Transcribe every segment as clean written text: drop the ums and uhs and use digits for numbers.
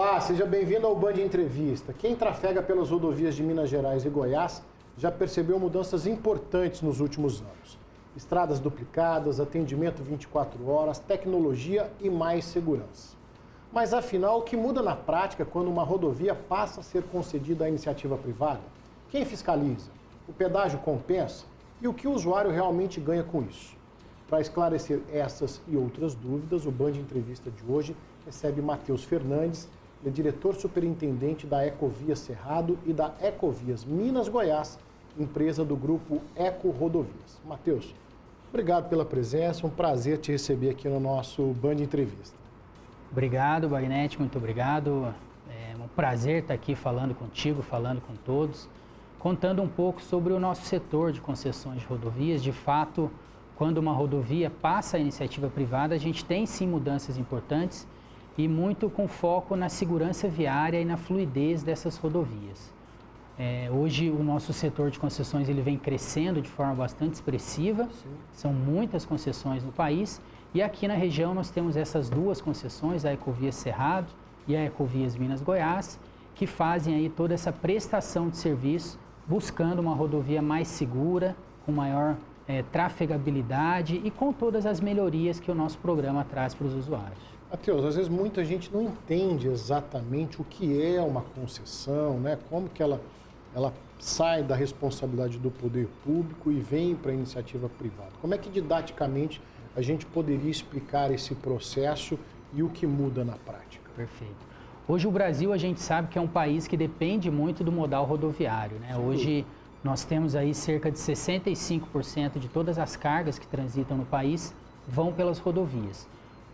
Olá, seja bem-vindo ao Band Entrevista. Quem trafega pelas rodovias de Minas Gerais e Goiás já percebeu mudanças importantes nos últimos anos. Estradas duplicadas, atendimento 24 horas, tecnologia e mais segurança. Mas afinal, o que muda na prática quando uma rodovia passa a ser concedida à iniciativa privada? Quem fiscaliza? O pedágio compensa? E o que o usuário realmente ganha com isso? Para esclarecer essas e outras dúvidas, o Band Entrevista de hoje recebe Matheus Fernandes, ele é diretor superintendente da Ecovias Cerrado e da Ecovias Minas Goiás, empresa do grupo Eco Rodovias. Matheus, obrigado pela presença, um prazer te receber aqui no nosso Band Entrevista. Obrigado, Bagnete, muito obrigado. É um prazer estar aqui falando contigo, falando com todos, contando um pouco sobre o nosso setor de concessões de rodovias. De fato, quando uma rodovia passa à iniciativa privada, a gente tem sim mudanças importantes e muito com foco na segurança viária e na fluidez dessas rodovias. Hoje o nosso setor de concessões ele vem crescendo de forma bastante expressiva, sim. São muitas concessões no país e aqui na região nós temos essas duas concessões, a Ecovias Cerrado e a Ecovias Minas Goiás, que fazem aí toda essa prestação de serviço buscando uma rodovia mais segura, com maior trafegabilidade e com todas as melhorias que o nosso programa traz para os usuários. Matheus, às vezes muita gente não entende exatamente o que é uma concessão, né? Como que ela sai da responsabilidade do poder público e vem para a iniciativa privada. Como é que didaticamente a gente poderia explicar esse processo e o que muda na prática? Perfeito. Hoje o Brasil, a gente sabe que é um país que depende muito do modal rodoviário, né? Hoje nós temos aí cerca de 65% de todas as cargas que transitam no país vão pelas rodovias.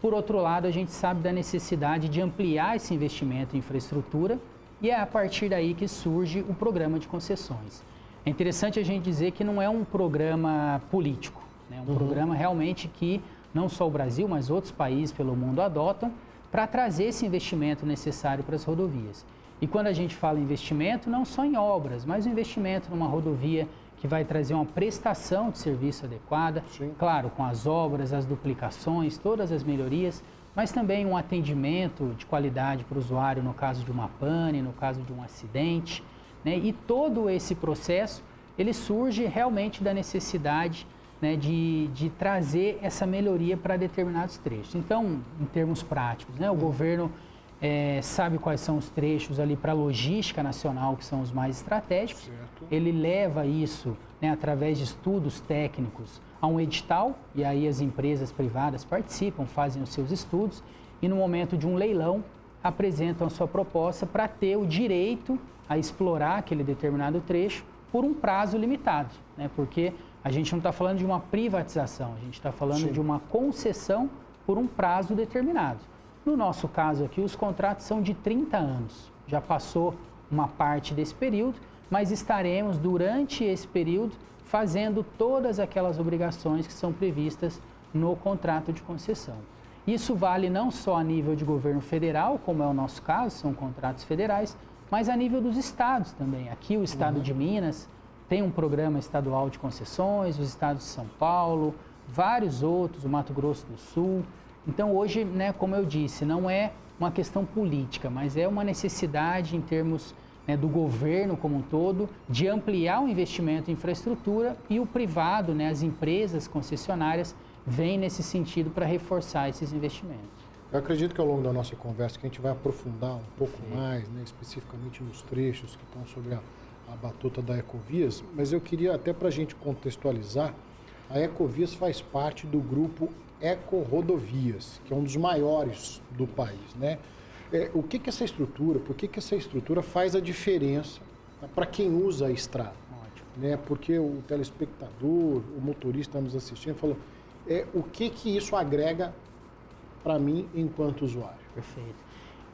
Por outro lado, a gente sabe da necessidade de ampliar esse investimento em infraestrutura e é a partir daí que surge o programa de concessões. É interessante a gente dizer que não é um programa político, né? Um programa realmente que não só o Brasil, mas outros países pelo mundo adotam para trazer esse investimento necessário para as rodovias. E quando a gente fala em investimento, não só em obras, mas o investimento numa rodovia que vai trazer uma prestação de serviço adequada, sim. Claro, com as obras, as duplicações, todas as melhorias, mas também um atendimento de qualidade para o usuário no caso de uma pane, no caso de um acidente, né? E todo esse processo, ele surge realmente da necessidade, né, de trazer essa melhoria para determinados trechos. Então, em termos práticos, né, o governo sabe quais são os trechos ali para a logística nacional que são os mais estratégicos. Certo. Ele leva isso, né, através de estudos técnicos a um edital e aí as empresas privadas participam, fazem os seus estudos e no momento de um leilão apresentam a sua proposta para ter o direito a explorar aquele determinado trecho por um prazo limitado, né, porque a gente não está falando de uma privatização, a gente está falando, sim, de uma concessão por um prazo determinado. No nosso caso aqui, os contratos são de 30 anos. Já passou uma parte desse período, mas estaremos, durante esse período, fazendo todas aquelas obrigações que são previstas no contrato de concessão. Isso vale não só a nível de governo federal, como é o nosso caso, são contratos federais, mas a nível dos estados também. Aqui o estado de Minas tem um programa estadual de concessões, os estados de São Paulo, vários outros, o Mato Grosso do Sul. Então hoje, né, como eu disse, não é uma questão política, mas é uma necessidade em termos, né, do governo como um todo de ampliar o investimento em infraestrutura e o privado, né, as empresas concessionárias, vêm nesse sentido para reforçar esses investimentos. Eu acredito que ao longo da nossa conversa que a gente vai aprofundar um pouco mais, né, especificamente nos trechos que estão sobre a batuta da Ecovias, mas eu queria até para a gente contextualizar, a Ecovias faz parte do grupo Eco Rodovias, que é um dos maiores do país, né? O que essa estrutura, por que essa estrutura faz a diferença para quem usa a estrada? Ótimo. Né? Porque o telespectador, o motorista nos assistindo, falou, o que isso agrega para mim enquanto usuário? Perfeito.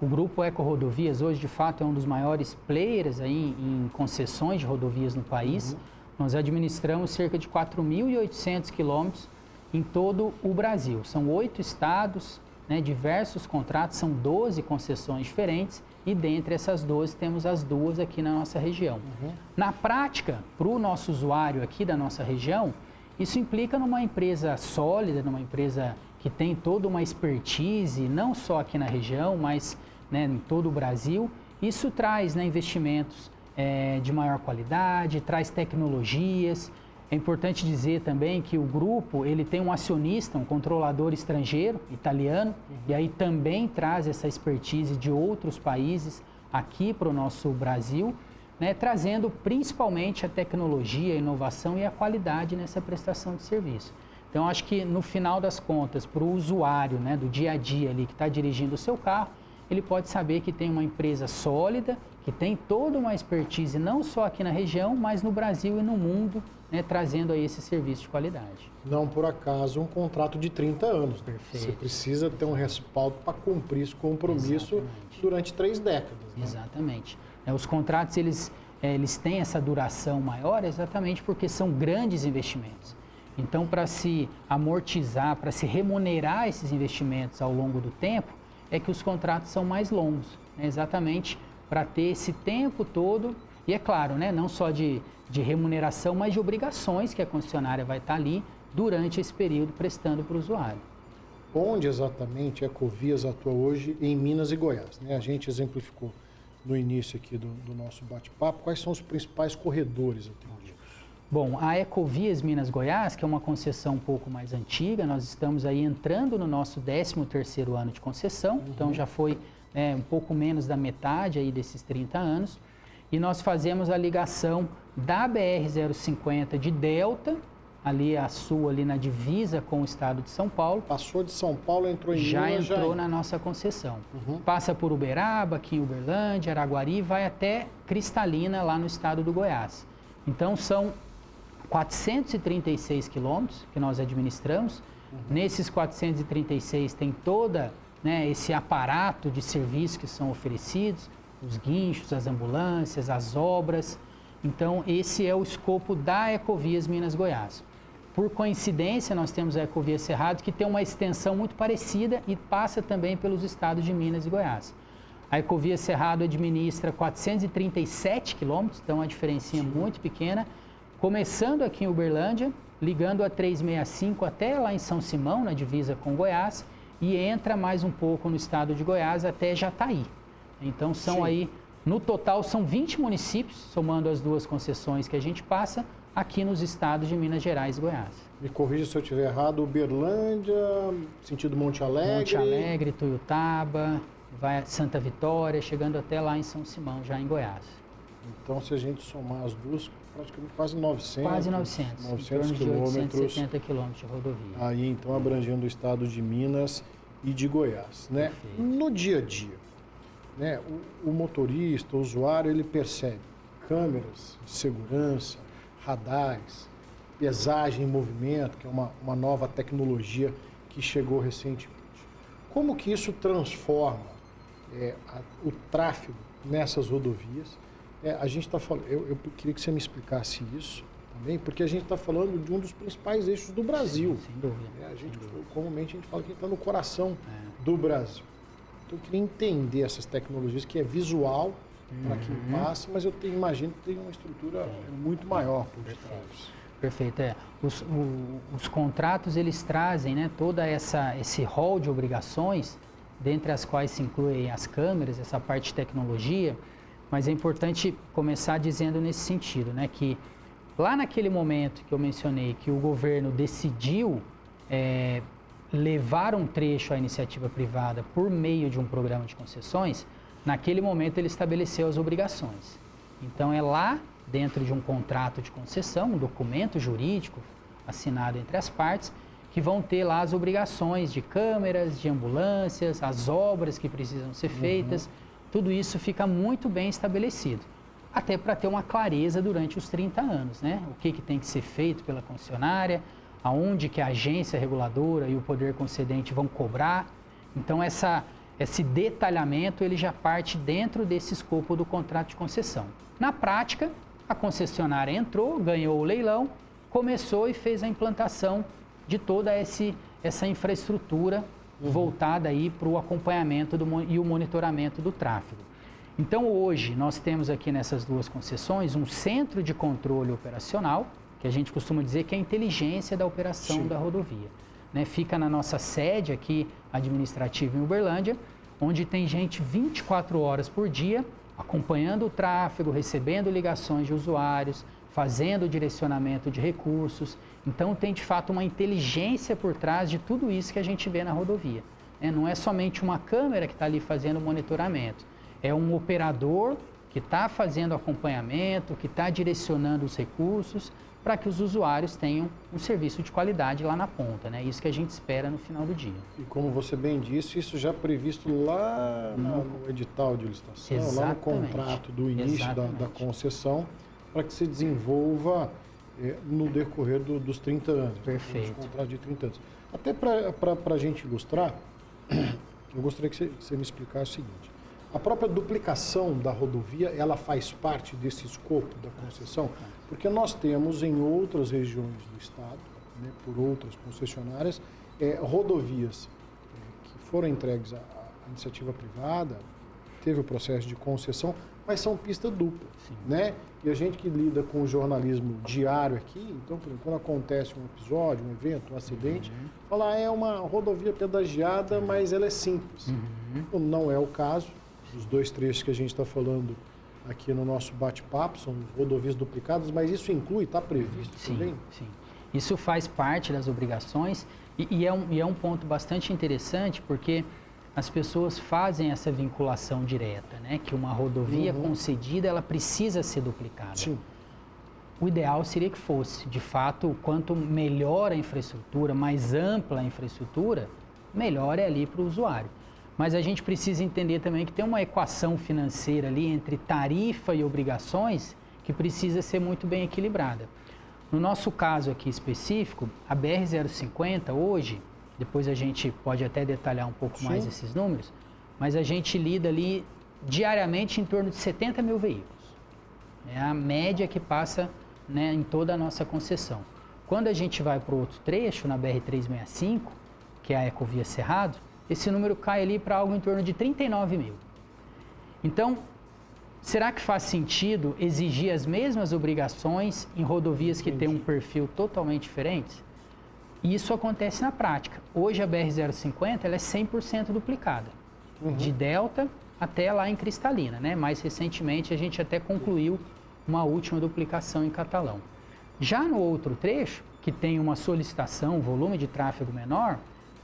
O grupo Eco Rodovias hoje, de fato, é um dos maiores players aí em concessões de rodovias no país. Nós administramos cerca de 4.800 quilômetros em todo o Brasil. São 8 estados, né, diversos contratos, são 12 concessões diferentes e dentre essas 12 temos as duas aqui na nossa região. Na prática, para o nosso usuário aqui da nossa região, isso implica numa empresa sólida, numa empresa que tem toda uma expertise, não só aqui na região, mas né, em todo o Brasil. Isso traz, né, investimentos de maior qualidade, traz tecnologias. É importante dizer também que o grupo ele tem um acionista, um controlador estrangeiro, italiano, e aí também traz essa expertise de outros países aqui para o nosso Brasil, né, trazendo principalmente a tecnologia, a inovação e a qualidade nessa prestação de serviço. Então, acho que no final das contas, para o usuário, né, do dia a dia ali que está dirigindo o seu carro, ele pode saber que tem uma empresa sólida, que tem toda uma expertise não só aqui na região, mas no Brasil e no mundo, né, trazendo aí esse serviço de qualidade. Não por acaso um contrato de 30 anos. Perfeito. Você precisa ter um respaldo para cumprir esse compromisso. Exatamente. Durante 3 décadas. Né? Exatamente. Os contratos eles têm essa duração maior exatamente porque são grandes investimentos. Então, para se amortizar, para se remunerar esses investimentos ao longo do tempo, é que os contratos são mais longos, né? Exatamente para ter esse tempo todo, e é claro, né, não só de remuneração, mas de obrigações que a concessionária vai estar ali durante esse período prestando para o usuário. Onde exatamente a Ecovias atua hoje em Minas e Goiás? Né? A gente exemplificou no início aqui do nosso bate-papo quais são os principais corredores atendidos. Bom, a Ecovias Minas Goiás, que é uma concessão um pouco mais antiga, nós estamos aí entrando no nosso 13º ano de concessão, então já foi um pouco menos da metade aí desses 30 anos, e nós fazemos a ligação da BR-050 de Delta, ali a sul, ali na divisa com o estado de São Paulo. Passou de São Paulo, entrou em Minas, já entrou na nossa concessão. Passa por Uberaba, aqui em Uberlândia, Araguari, e vai até Cristalina, lá no estado do Goiás. Então, são 436 quilômetros que nós administramos. Nesses 436 tem toda, né, esse aparato de serviços que são oferecidos, os guinchos, as ambulâncias, as obras. Então, esse é o escopo da Ecovias Minas Goiás. Por coincidência, nós temos a Ecovias Cerrado, que tem uma extensão muito parecida e passa também pelos estados de Minas e Goiás. A Ecovias Cerrado administra 437 quilômetros, então a diferencinha é muito pequena, começando aqui em Uberlândia, ligando a 365 até lá em São Simão, na divisa com Goiás, e entra mais um pouco no estado de Goiás até Jataí. Então, são aí, no total, são 20 municípios, somando as duas concessões que a gente passa, aqui nos estados de Minas Gerais e Goiás. Me corrija se eu estiver errado, Uberlândia, sentido Monte Alegre. Monte Alegre, Tuiutaba, vai a Santa Vitória, chegando até lá em São Simão, já em Goiás. Então, se a gente somar as duas, praticamente quase 900. Quase 900. 900 quilômetros. 870 quilômetros de rodovia. Aí, então, abrangendo o estado de Minas e de Goiás, né? No dia a dia, né, o motorista, o usuário, ele percebe câmeras de segurança, radares, pesagem em movimento, que é uma nova tecnologia que chegou recentemente. Como que isso transforma o tráfego nessas rodovias? A gente está falando, eu queria que você me explicasse isso também, porque a gente está falando de um dos principais eixos do Brasil. Sem dúvida. Comumente a gente fala que está no coração do Brasil. Então eu queria entender essas tecnologias, que é visual para quem passa, mas eu imagino que tem uma estrutura muito maior por detrás. Perfeito. Os contratos, eles trazem, né, toda esse rol de obrigações, dentre as quais se incluem as câmeras, essa parte de tecnologia, mas é importante começar dizendo nesse sentido, né, que lá naquele momento que eu mencionei que o governo decidiu levar um trecho à iniciativa privada por meio de um programa de concessões, naquele momento ele estabeleceu as obrigações. Então é lá, dentro de um contrato de concessão, um documento jurídico assinado entre as partes, que vão ter lá as obrigações de câmeras, de ambulâncias, as obras que precisam ser feitas, tudo isso fica muito bem estabelecido. Até para ter uma clareza durante os 30 anos, né? O que tem que ser feito pela concessionária, aonde que a agência reguladora e o poder concedente vão cobrar. Então, esse detalhamento ele já parte dentro desse escopo do contrato de concessão. Na prática, a concessionária entrou, ganhou o leilão, começou e fez a implantação de toda essa infraestrutura voltada aí para o acompanhamento e o monitoramento do tráfego. Então, hoje, nós temos aqui nessas duas concessões um centro de controle operacional, que a gente costuma dizer que é a inteligência da operação da rodovia. Né? Fica na nossa sede aqui administrativa em Uberlândia, onde tem gente 24 horas por dia acompanhando o tráfego, recebendo ligações de usuários, fazendo o direcionamento de recursos. Então, tem de fato uma inteligência por trás de tudo isso que a gente vê na rodovia. Não é somente uma câmera que está ali fazendo o monitoramento, é um operador que está fazendo acompanhamento, que está direcionando os recursos para que os usuários tenham um serviço de qualidade lá na ponta, né? Isso que a gente espera no final do dia. E como você bem disse, isso já previsto lá no edital de licitação, Exatamente. lá no contrato do início da concessão, para que se desenvolva no decorrer dos 30 anos. Perfeito. Dos contratos de 30 anos. Até para a gente ilustrar, eu gostaria que você me explicasse o seguinte. A própria duplicação da rodovia, ela faz parte desse escopo da concessão? Porque nós temos em outras regiões do estado, né, por outras concessionárias, rodovias que foram entregues à iniciativa privada, teve o processo de concessão, mas são pista dupla, né? E a gente que lida com o jornalismo diário aqui, então, por exemplo, quando acontece um episódio, um evento, um acidente, fala, é uma rodovia pedagiada, mas ela é simples. Não é o caso. Os 2 trechos que a gente está falando aqui no nosso bate-papo são rodovias duplicadas, mas isso inclui, está previsto também? Sim. Isso faz parte das obrigações e é um ponto bastante interessante porque as pessoas fazem essa vinculação direta, né? Que uma rodovia concedida, ela precisa ser duplicada. Sim. O ideal seria que fosse, de fato, quanto melhor a infraestrutura, mais ampla a infraestrutura, melhor é ali para o usuário. Mas a gente precisa entender também que tem uma equação financeira ali entre tarifa e obrigações que precisa ser muito bem equilibrada. No nosso caso aqui específico, a BR-050 hoje, depois a gente pode até detalhar um pouco mais esses números, mas a gente lida ali diariamente em torno de 70 mil veículos. É a média que passa, né, em toda a nossa concessão. Quando a gente vai para o outro trecho, na BR-365, que é a Ecovia Cerrado, esse número cai ali para algo em torno de 39 mil. Então, será que faz sentido exigir as mesmas obrigações em rodovias que têm um perfil totalmente diferente? E isso acontece na prática. Hoje a BR-050 ela é 100% duplicada, de Delta até lá em Cristalina, né? Mais recentemente a gente até concluiu uma última duplicação em Catalão. Já no outro trecho, que tem uma solicitação, um volume de tráfego menor,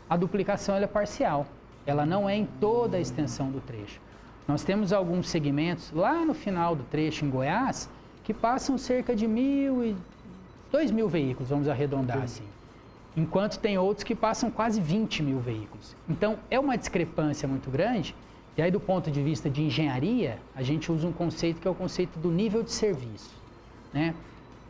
a duplicação ela é parcial, ela não é em toda a extensão do trecho. Nós temos alguns segmentos lá no final do trecho em Goiás que passam cerca de 2.000 veículos, vamos arredondar assim. Enquanto tem outros que passam quase 20 mil veículos. Então, é uma discrepância muito grande. E aí, do ponto de vista de engenharia, a gente usa um conceito que é o conceito do nível de serviço, né?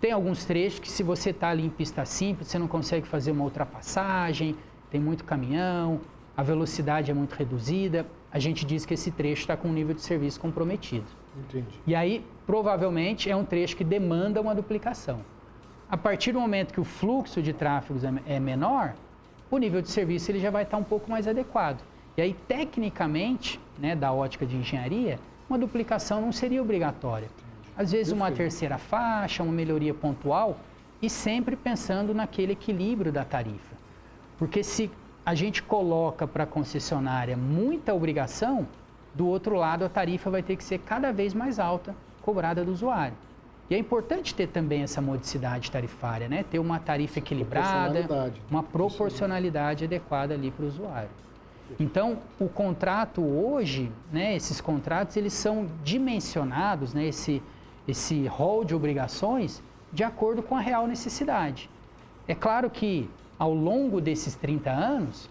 Tem alguns trechos que se você está ali em pista simples, você não consegue fazer uma ultrapassagem, tem muito caminhão, a velocidade é muito reduzida, a gente diz que esse trecho está com um nível de serviço comprometido. Entendi. E aí, provavelmente, é um trecho que demanda uma duplicação. A partir do momento que o fluxo de tráfegos é menor, o nível de serviço ele já vai estar um pouco mais adequado. E aí, tecnicamente, né, da ótica de engenharia, uma duplicação não seria obrigatória. Às vezes, uma terceira faixa, uma melhoria pontual, e sempre pensando naquele equilíbrio da tarifa. Porque se a gente coloca para a concessionária muita obrigação, do outro lado a tarifa vai ter que ser cada vez mais alta, cobrada do usuário. E é importante ter também essa modicidade tarifária, né? Ter uma tarifa equilibrada, uma proporcionalidade adequada ali para o usuário. Então, o contrato hoje, né, esses contratos, eles são dimensionados, né, esse rol de obrigações, de acordo com a real necessidade. É claro que, ao longo desses 30 anos,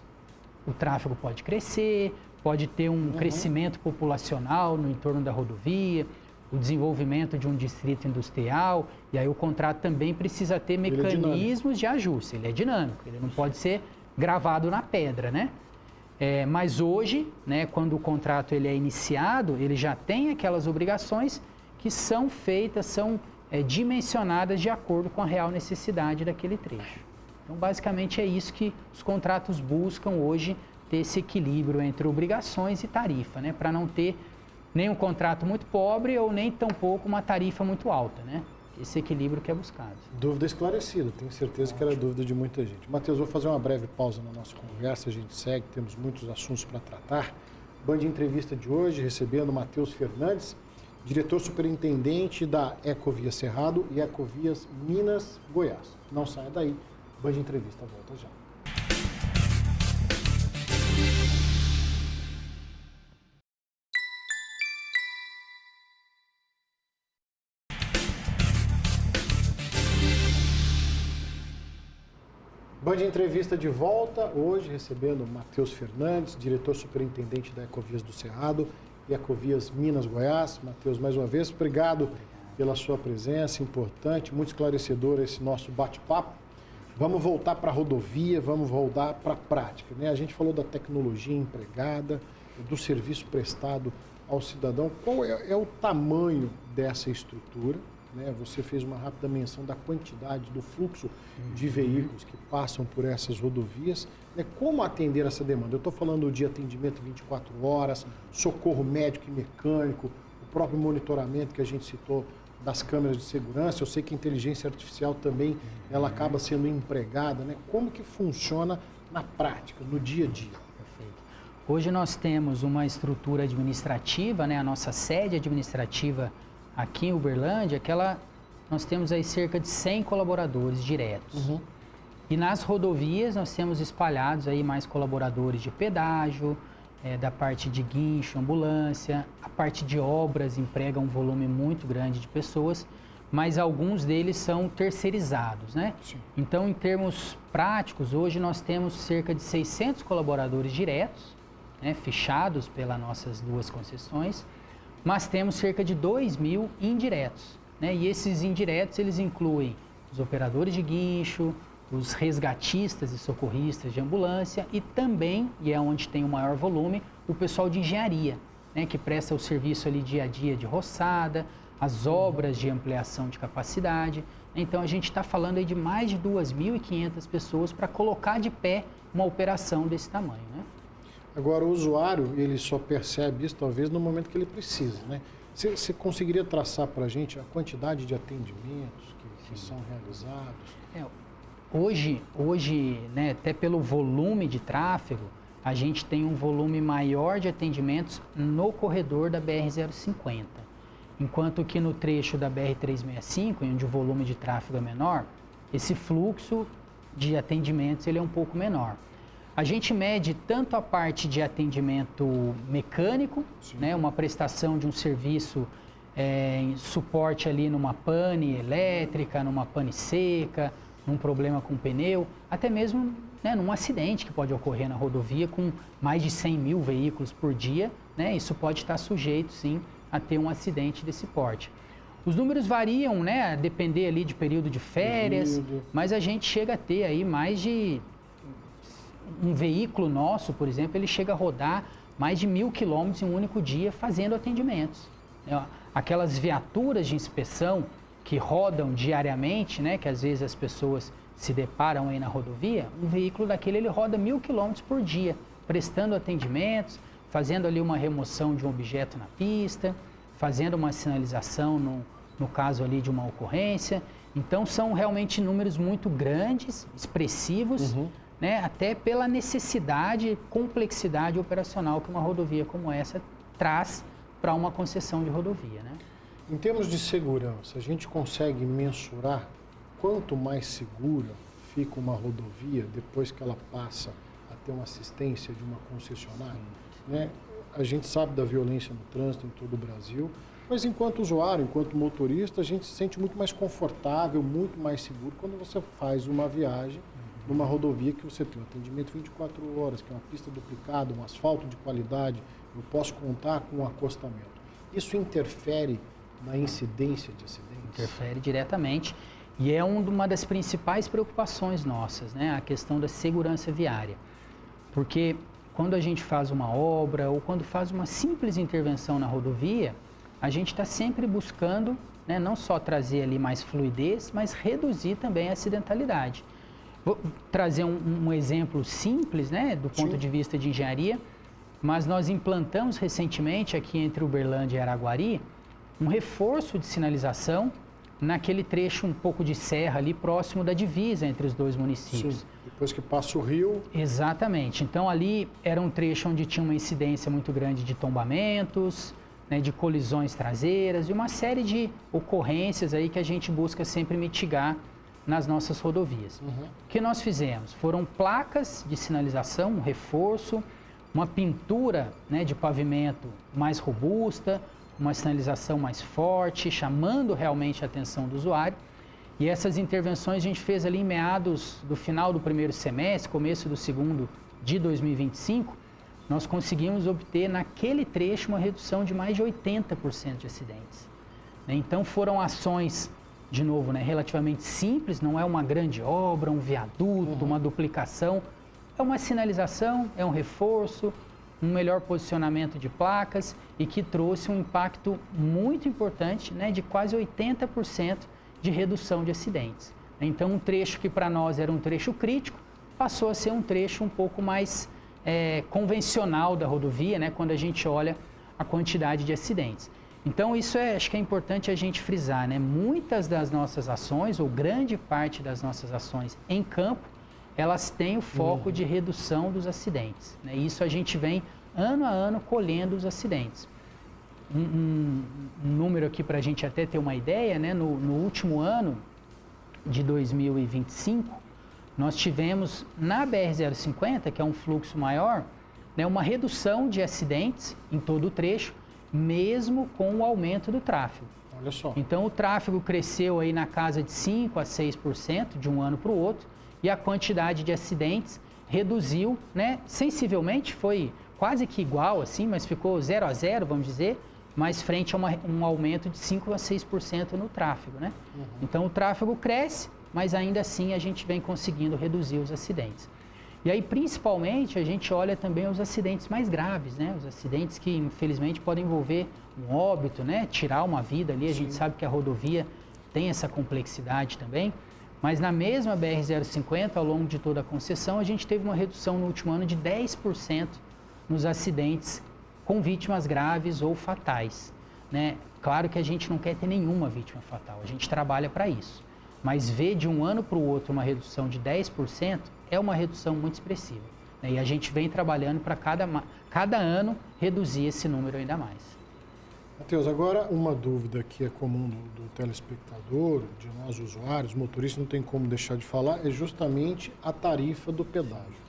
o tráfego pode crescer, pode ter um crescimento populacional no entorno da rodovia, o desenvolvimento de um distrito industrial, e aí o contrato também precisa ter mecanismos de ajuste. Ele é dinâmico, ele não pode ser gravado na pedra, né? Mas hoje, né, quando o contrato ele é iniciado, ele já tem aquelas obrigações que são feitas, são dimensionadas de acordo com a real necessidade daquele trecho. Então, basicamente, é isso que os contratos buscam hoje, ter esse equilíbrio entre obrigações e tarifa, né? Para não ter nem um contrato muito pobre ou nem tampouco uma tarifa muito alta, né? Esse equilíbrio que é buscado. Dúvida esclarecida, tenho certeza que era dúvida de muita gente. Matheus, vou fazer uma breve pausa na nossa conversa, a gente segue, temos muitos assuntos para tratar, Band Entrevista de hoje, recebendo Matheus Fernandes, diretor superintendente da Ecovia Cerrado e Ecovias Minas Goiás. Não saia daí, Band Entrevista volta já. Band Entrevista de volta, hoje recebendo Matheus Fernandes, diretor superintendente da Ecovias do Cerrado e Ecovias Minas Goiás. Matheus, mais uma vez, obrigado pela sua presença, importante, muito esclarecedor esse nosso bate-papo. Vamos voltar para a rodovia, vamos voltar para a prática, né? A gente falou da tecnologia empregada, do serviço prestado ao cidadão. Qual é o tamanho dessa estrutura? Você fez uma rápida menção da quantidade, do fluxo de veículos que passam por essas rodovias. Como atender essa demanda? Eu estou falando de atendimento 24 horas, socorro médico e mecânico, o próprio monitoramento que a gente citou das câmeras de segurança. Eu sei que a inteligência artificial também ela acaba sendo empregada. Como que funciona na prática, no dia a dia? Perfeito. Hoje nós temos uma estrutura administrativa, a nossa sede administrativa aqui em Uberlândia, nós temos aí cerca de 100 colaboradores diretos. E nas rodovias nós temos espalhados aí mais colaboradores de pedágio, da parte de guincho, ambulância, a parte de obras emprega um volume muito grande de pessoas, mas alguns deles são terceirizados, Sim. Então, em termos práticos, hoje nós temos cerca de 600 colaboradores diretos, fechados pelas nossas duas concessões, mas temos cerca de 2.000 indiretos, E esses indiretos, eles incluem os operadores de guincho, os resgatistas e socorristas de ambulância e também, e é onde tem o maior volume, o pessoal de engenharia, que presta o serviço ali dia a dia de roçada, as obras de ampliação de capacidade. Então, a gente está falando aí de mais de 2.500 pessoas para colocar de pé uma operação desse tamanho, Agora, o usuário, ele só percebe isso, talvez, no momento que ele precisa, Você conseguiria traçar para a gente a quantidade de atendimentos que são realizados? Hoje, até pelo volume de tráfego, a gente tem um volume maior de atendimentos no corredor da BR-050. Enquanto que no trecho da BR-365, onde o volume de tráfego é menor, esse fluxo de atendimentos ele é um pouco menor. A gente mede tanto a parte de atendimento mecânico, uma prestação de um serviço em suporte ali numa pane elétrica, numa pane seca, num problema com pneu, até mesmo num acidente que pode ocorrer na rodovia com mais de 100 mil veículos por dia, isso pode estar sujeito, sim, a ter um acidente desse porte. Os números variam, a depender ali de período de férias, mas a gente chega a ter aí mais de... Um veículo nosso, por exemplo, ele chega a rodar mais de 1.000 quilômetros em um único dia fazendo atendimentos. Aquelas viaturas de inspeção que rodam diariamente, que às vezes as pessoas se deparam aí na rodovia, um veículo daquele ele roda 1.000 quilômetros por dia, prestando atendimentos, fazendo ali uma remoção de um objeto na pista, fazendo uma sinalização no caso ali de uma ocorrência. Então são realmente números muito grandes, expressivos, até pela necessidade, complexidade operacional que uma rodovia como essa traz para uma concessão de rodovia. Em termos de segurança, a gente consegue mensurar quanto mais segura fica uma rodovia depois que ela passa a ter uma assistência de uma concessionária? A gente sabe da violência no trânsito em todo o Brasil, mas enquanto usuário, enquanto motorista, a gente se sente muito mais confortável, muito mais seguro quando você faz uma viagem numa rodovia que você tem um atendimento 24 horas, que é uma pista duplicada, um asfalto de qualidade, eu posso contar com um acostamento. Isso interfere na incidência de acidentes? Interfere diretamente e é uma das principais preocupações nossas, a questão da segurança viária. Porque quando a gente faz uma obra ou quando faz uma simples intervenção na rodovia, a gente está sempre buscando, não só trazer ali mais fluidez, mas reduzir também a acidentalidade. Vou trazer um exemplo simples, do ponto de vista de engenharia, mas nós implantamos recentemente aqui entre Uberlândia e Araguari um reforço de sinalização naquele trecho um pouco de serra ali próximo da divisa entre os dois municípios. Sim, depois que passa o rio. Exatamente. Então ali era um trecho onde tinha uma incidência muito grande de tombamentos, né, de colisões traseiras e uma série de ocorrências aí que a gente busca sempre mitigar nas nossas rodovias. O que nós fizemos? Foram placas de sinalização, um reforço, uma pintura, né, de pavimento mais robusta, uma sinalização mais forte, chamando realmente a atenção do usuário. E essas intervenções a gente fez ali em meados do final do primeiro semestre, começo do segundo de 2025, nós conseguimos obter naquele trecho uma redução de mais de 80% de acidentes. Então foram ações, de novo, né, relativamente simples, não é uma grande obra, um viaduto, uma duplicação, é uma sinalização, é um reforço, um melhor posicionamento de placas e que trouxe um impacto muito importante, né, de quase 80% de redução de acidentes. Então, um trecho que para nós era um trecho crítico, passou a ser um trecho um pouco mais convencional da rodovia, né, quando a gente olha a quantidade de acidentes. Então, isso acho que é importante a gente frisar, né? Muitas das nossas ações, ou grande parte das nossas ações em campo, elas têm o foco de redução dos acidentes, né? Isso a gente vem ano a ano colhendo os acidentes. Um número aqui para a gente até ter uma ideia, né? No último ano de 2025, nós tivemos na BR-050, que é um fluxo maior, né, uma redução de acidentes em todo o trecho, mesmo com o aumento do tráfego. Olha só. Então, o tráfego cresceu aí na casa de 5% a 6% de um ano para o outro e a quantidade de acidentes reduziu, né, sensivelmente, foi quase que igual, assim, mas ficou 0 a 0, vamos dizer, mas frente a um aumento de 5% a 6% no tráfego, né? Então, o tráfego cresce, mas ainda assim a gente vem conseguindo reduzir os acidentes. E aí, principalmente, a gente olha também os acidentes mais graves, né? Os acidentes que, infelizmente, podem envolver um óbito, né? Tirar uma vida ali. A gente sabe que a rodovia tem essa complexidade também. Mas na mesma BR-050, ao longo de toda a concessão, a gente teve uma redução no último ano de 10% nos acidentes com vítimas graves ou fatais, né? Claro que a gente não quer ter nenhuma vítima fatal, a gente trabalha para isso. Mas ver de um ano para o outro uma redução de 10% é uma redução muito expressiva, né? E a gente vem trabalhando para cada ano reduzir esse número ainda mais. Matheus, agora uma dúvida que é comum do telespectador, de nós usuários, motoristas, não tem como deixar de falar, é justamente a tarifa do pedágio.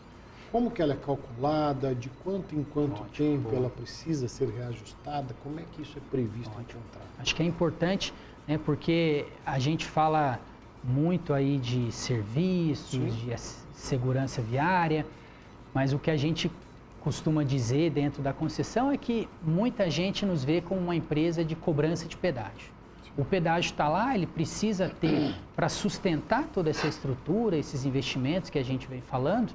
Como que ela é calculada, de quanto em quanto tempo ela precisa ser reajustada, como é que isso é previsto em contrato? Acho que é importante, né, porque a gente fala muito aí de serviços, de segurança viária, mas o que a gente costuma dizer dentro da concessão é que muita gente nos vê como uma empresa de cobrança de pedágio. O pedágio está lá, ele precisa ter para sustentar toda essa estrutura, esses investimentos que a gente vem falando,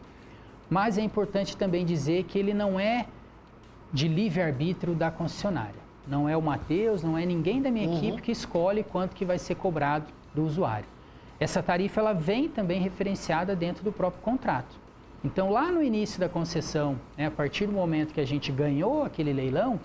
mas é importante também dizer que ele não é de livre-arbítrio da concessionária. Não é o Matheus, não é ninguém da minha equipe que escolhe quanto que vai ser cobrado do usuário. Essa tarifa ela vem também referenciada dentro do próprio contrato. Então, lá no início da concessão, né, a partir do momento que a gente ganhou aquele leilão,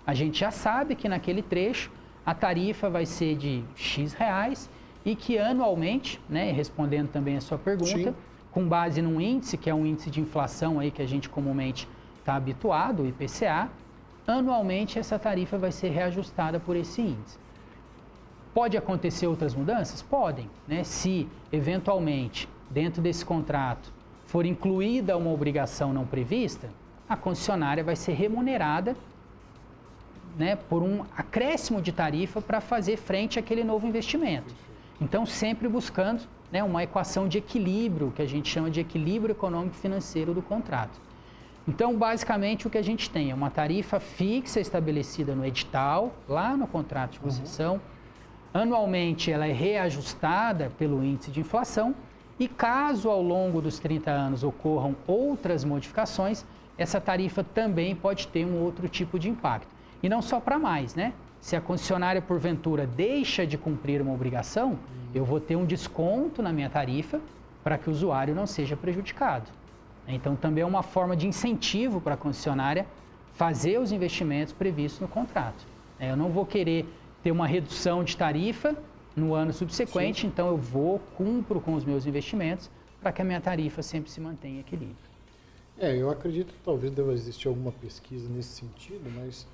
a gente já sabe que naquele trecho a tarifa vai ser de X reais e que anualmente, né, respondendo também a sua pergunta, com base num índice, que é um índice de inflação aí que a gente comumente está habituado, o IPCA, anualmente essa tarifa vai ser reajustada por esse índice. Pode acontecer outras mudanças? Podem, né? Se eventualmente dentro desse contrato for incluída uma obrigação não prevista, a concessionária vai ser remunerada, né, por um acréscimo de tarifa para fazer frente àquele novo investimento. Então, sempre buscando, né, uma equação de equilíbrio, que a gente chama de equilíbrio econômico-financeiro do contrato. Então, basicamente, o que a gente tem é uma tarifa fixa estabelecida no edital, lá no contrato de concessão. Anualmente, ela é reajustada pelo índice de inflação e caso ao longo dos 30 anos ocorram outras modificações, essa tarifa também pode ter um outro tipo de impacto. E não só para mais, né? Se a concessionária, porventura, deixa de cumprir uma obrigação, eu vou ter um desconto na minha tarifa para que o usuário não seja prejudicado. Então, também é uma forma de incentivo para a concessionária fazer os investimentos previstos no contrato. Eu não vou querer ter uma redução de tarifa no ano subsequente, Sim. então eu cumpro com os meus investimentos para que a minha tarifa sempre se mantenha em equilíbrio. Eu acredito que talvez deva existir alguma pesquisa nesse sentido, mas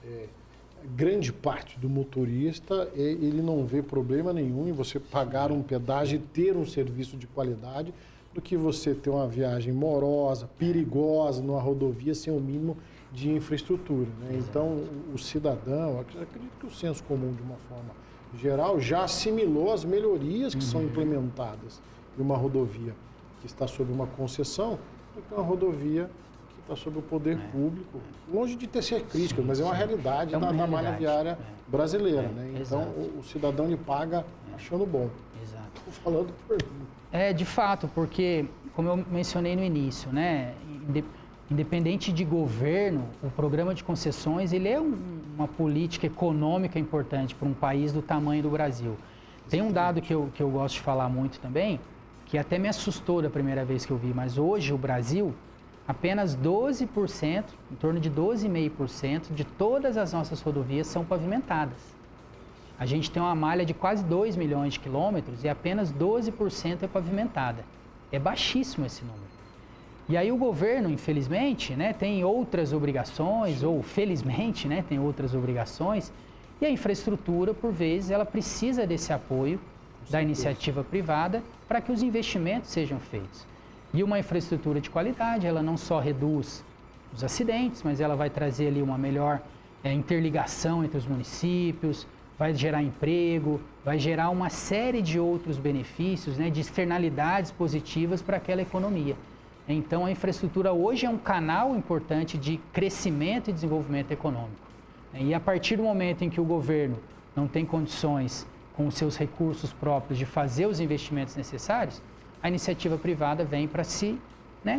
grande parte do motorista, ele não vê problema nenhum em você pagar um pedágio e ter um serviço de qualidade do que você ter uma viagem morosa, perigosa, numa rodovia sem o mínimo de infraestrutura, né? Então, o cidadão, acredito que o senso comum, de uma forma geral, já assimilou as melhorias que são implementadas em uma rodovia que está sob uma concessão, do que uma rodovia que está sob o poder público, longe de ter ser crítica, mas é uma realidade da malha viária brasileira, né? Então, o cidadão ele paga achando bom. Exato. Estou falando por mim. De fato, porque, como eu mencionei no início, né, independente de governo, o programa de concessões ele é uma política econômica importante para um país do tamanho do Brasil. Tem um dado que eu gosto de falar muito também, que até me assustou da primeira vez que eu vi, mas hoje o Brasil, apenas 12%, em torno de 12,5% de todas as nossas rodovias são pavimentadas. A gente tem uma malha de quase 2 milhões de quilômetros e apenas 12% é pavimentada. É baixíssimo esse número. E aí o governo, infelizmente, né, tem outras obrigações, ou felizmente, né, tem outras obrigações, e a infraestrutura, por vezes, ela precisa desse apoio da iniciativa privada para que os investimentos sejam feitos. E uma infraestrutura de qualidade, ela não só reduz os acidentes, mas ela vai trazer ali uma melhor interligação entre os municípios, vai gerar emprego, vai gerar uma série de outros benefícios, né, de externalidades positivas para aquela economia. Então, a infraestrutura hoje é um canal importante de crescimento e desenvolvimento econômico. E a partir do momento em que o governo não tem condições, com os seus recursos próprios, de fazer os investimentos necessários, a iniciativa privada vem para se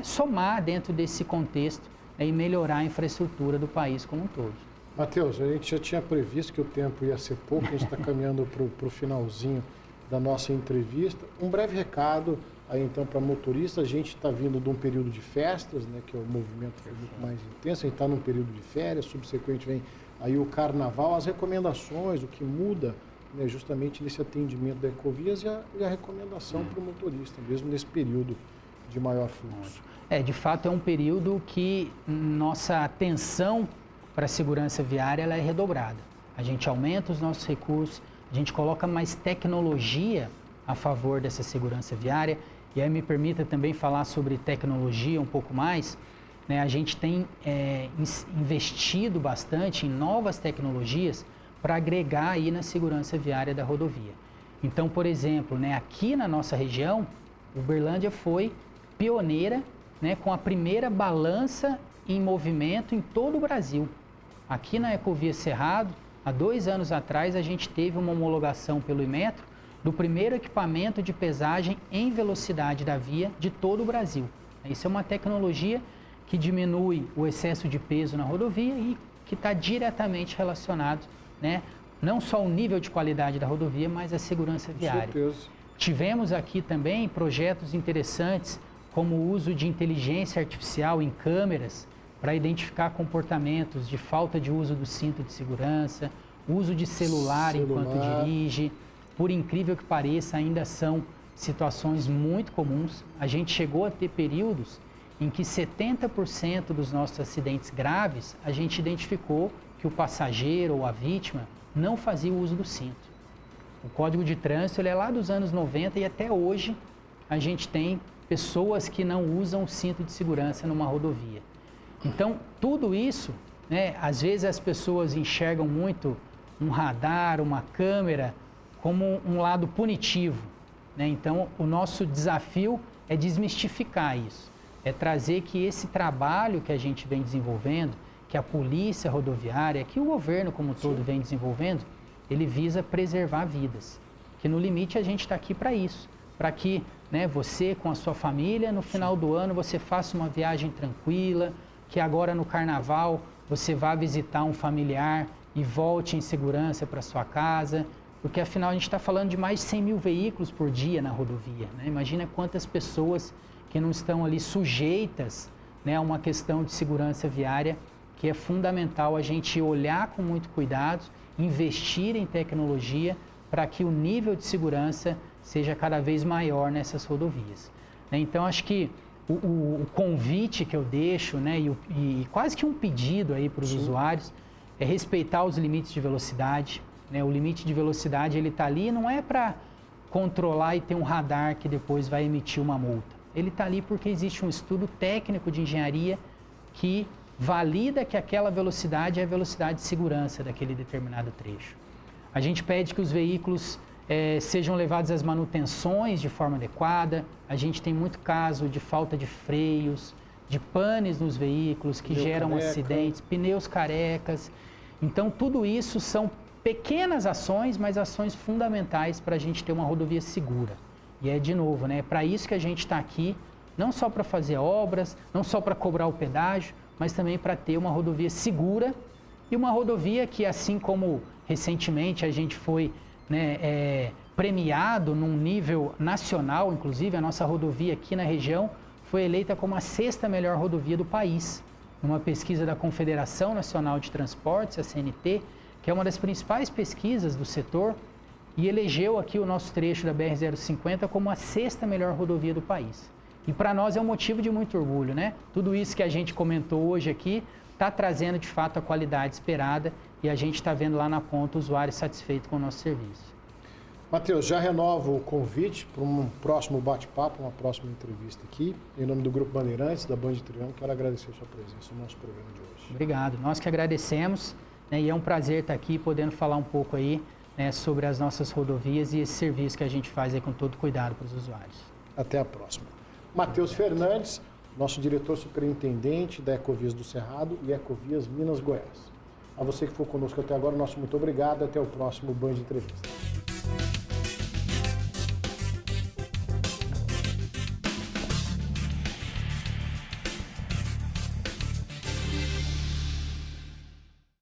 somar dentro desse contexto e melhorar a infraestrutura do país como um todo. Matheus, a gente já tinha previsto que o tempo ia ser pouco, a gente está caminhando para o finalzinho da nossa entrevista. Um breve recado aí então para motorista, a gente está vindo de um período de festas, né, que é o movimento foi muito mais intenso, a gente está num período de férias, subsequente vem aí o carnaval, as recomendações, o que muda, né, justamente nesse atendimento da Ecovias e a recomendação para o motorista, mesmo nesse período de maior fluxo. De fato é um período que nossa atenção para a segurança viária ela é redobrada. A gente aumenta os nossos recursos, a gente coloca mais tecnologia a favor dessa segurança viária. E aí me permita também falar sobre tecnologia um pouco mais. A gente tem investido bastante em novas tecnologias para agregar aí na segurança viária da rodovia. Então, por exemplo, aqui na nossa região, Uberlândia foi pioneira, com a primeira balança em movimento em todo o Brasil. Aqui na Ecovia Cerrado, há 2 anos atrás, a gente teve uma homologação pelo Inmetro do primeiro equipamento de pesagem em velocidade da via de todo o Brasil. Isso é uma tecnologia que diminui o excesso de peso na rodovia e que está diretamente relacionado, não só ao nível de qualidade da rodovia, mas à segurança viária. Com certeza. Tivemos aqui também projetos interessantes, como o uso de inteligência artificial em câmeras para identificar comportamentos de falta de uso do cinto de segurança, uso de celular enquanto dirige. Por incrível que pareça, ainda são situações muito comuns. A gente chegou a ter períodos em que 70% dos nossos acidentes graves, a gente identificou que o passageiro ou a vítima não fazia uso do cinto. O Código de Trânsito ele é lá dos anos 90 e até hoje a gente tem pessoas que não usam o cinto de segurança numa rodovia. Então, tudo isso, às vezes as pessoas enxergam muito um radar, uma câmera, como um lado punitivo. Então, o nosso desafio é desmistificar isso, é trazer que esse trabalho que a gente vem desenvolvendo, que a polícia rodoviária, que o governo como um todo vem desenvolvendo, ele visa preservar vidas. Que no limite a gente está aqui para isso, para que você com a sua família, no final do ano, você faça uma viagem tranquila, que agora no carnaval você vá visitar um familiar e volte em segurança para sua casa, porque afinal a gente está falando de mais de 100 mil veículos por dia na rodovia. Imagina quantas pessoas que não estão ali sujeitas a uma questão de segurança viária, que é fundamental a gente olhar com muito cuidado, investir em tecnologia para que o nível de segurança seja cada vez maior nessas rodovias. Então, acho que o convite que eu deixo, né, e quase que um pedido aí para os usuários é respeitar os limites de velocidade. Né? O limite de velocidade ele está ali não é para controlar e ter um radar que depois vai emitir uma multa. Ele está ali porque existe um estudo técnico de engenharia que valida que aquela velocidade é a velocidade de segurança daquele determinado trecho. A gente pede que os veículos sejam levados às manutenções de forma adequada. A gente tem muito caso de falta de freios, de panes nos veículos que geram acidentes, pneus carecas. Então, tudo isso são pequenas ações, mas ações fundamentais para a gente ter uma rodovia segura. E é, de novo, né, para isso que a gente está aqui, não só para fazer obras, não só para cobrar o pedágio, mas também para ter uma rodovia segura e uma rodovia que, assim como recentemente a gente foi premiado num nível nacional, inclusive a nossa rodovia aqui na região foi eleita como a 6ª melhor rodovia do país, numa pesquisa da Confederação Nacional de Transportes, a CNT, que é uma das principais pesquisas do setor, e elegeu aqui o nosso trecho da BR-050 como a 6ª melhor rodovia do país. E para nós é um motivo de muito orgulho, né? Tudo isso que a gente comentou hoje aqui está trazendo de fato a qualidade esperada e a gente está vendo lá na ponta o usuário satisfeito com o nosso serviço. Matheus, já renovo o convite para um próximo bate-papo, uma próxima entrevista aqui. Em nome do Grupo Bandeirantes, da Band Triângulo, quero agradecer a sua presença no nosso programa de hoje. Obrigado. Nós que agradecemos, né, e é um prazer estar aqui podendo falar um pouco aí, né, sobre as nossas rodovias e esse serviço que a gente faz aí com todo cuidado para os usuários. Até a próxima. Matheus Fernandes, nosso diretor superintendente da Ecovias do Cerrado e Ecovias Minas Goiás. A você que for conosco até agora, nosso muito obrigado. Até o próximo Band Entrevista.